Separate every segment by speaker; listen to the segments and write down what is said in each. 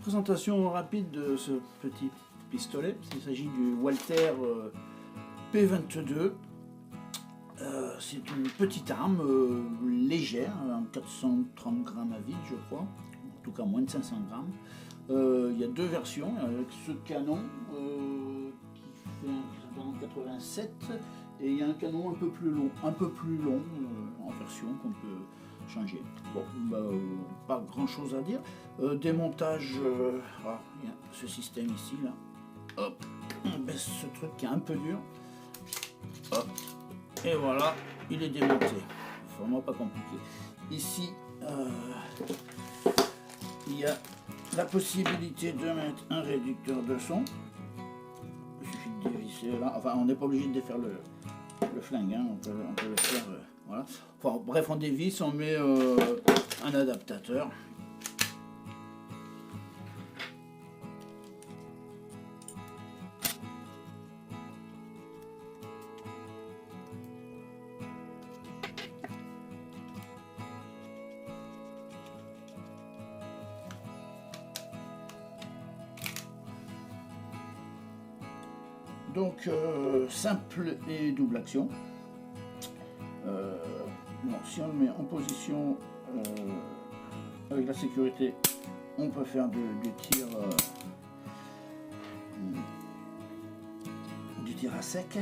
Speaker 1: Présentation rapide de ce petit pistolet. Il s'agit du Walther P22. C'est une petite arme légère, 430 grammes à vide, je crois, en tout cas moins de 500 grammes. Il y a deux versions, avec ce canon qui fait 87, et il y a un canon un peu plus long en version qu'on peut changer. Bon, pas grand chose à dire. Démontage, il y a ce système ici, là. Hop, on baisse ce truc qui est un peu dur. Hop, et voilà, il est démonté. Vraiment pas compliqué. Ici, il y a la possibilité de mettre un réducteur de son. Il suffit de dévisser là. Enfin, on n'est pas obligé de défaire le flingue, hein. On peut le faire. Voilà. Enfin, bref, on dévisse, on met un adaptateur. Donc, simple et double action. Bon, si on le met en position avec la sécurité, on peut faire du tir à sec.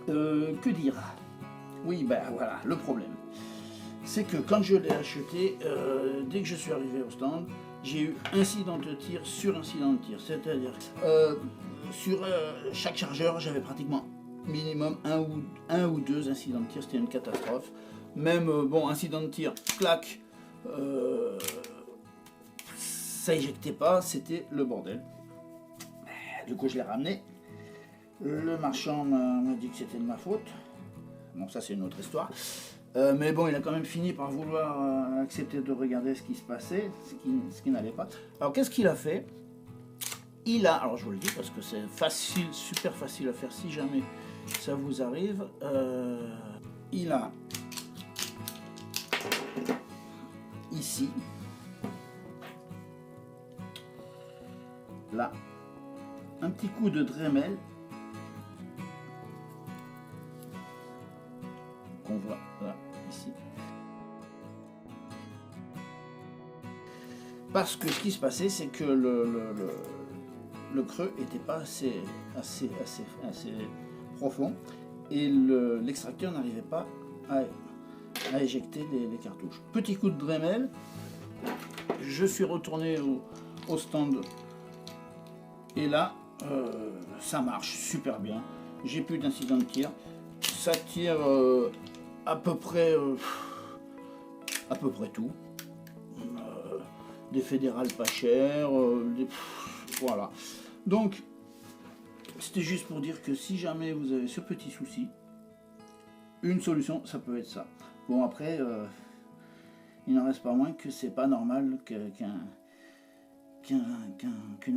Speaker 1: Que dire? Oui, ben voilà, le problème, c'est que quand je l'ai acheté, dès que je suis arrivé au stand, j'ai eu incident de tir sur incident de tir. C'est-à-dire sur chaque chargeur, j'avais pratiquement minimum un ou deux incidents de tir. C'était une catastrophe. Même, bon, incident de tir, clac, ça éjectait pas, c'était le bordel. Du coup, je l'ai ramené. Le marchand m'a dit que c'était de ma faute. Bon, ça, c'est une autre histoire. Mais bon, il a quand même fini par vouloir accepter de regarder ce qui se passait, ce qui n'allait pas. Alors, qu'est-ce qu'il a fait? Il a, alors je vous le dis parce que c'est facile, super facile à faire si jamais ça vous arrive. Il a ici, là, un petit coup de Dremel qu'on voit là, ici. Parce que ce qui se passait, c'est que le creux n'était pas assez profond et l'extracteur n'arrivait pas à éjecter les cartouches. Petit coup de Dremel, je suis retourné au stand et là, ça marche super bien. J'ai plus d'incident de tir. Ça tire à peu près tout. Des fédérales pas chères, voilà. Donc, c'était juste pour dire que si jamais vous avez ce petit souci, une solution, ça peut être ça. Bon, après, il n'en reste pas moins que c'est pas normal qu'une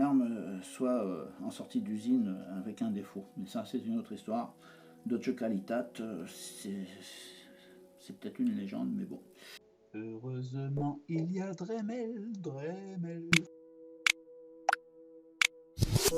Speaker 1: arme soit en sortie d'usine avec un défaut. Mais ça, c'est une autre histoire. Dodge Qualitat, c'est peut-être une légende, mais bon. Heureusement, il y a Dremel.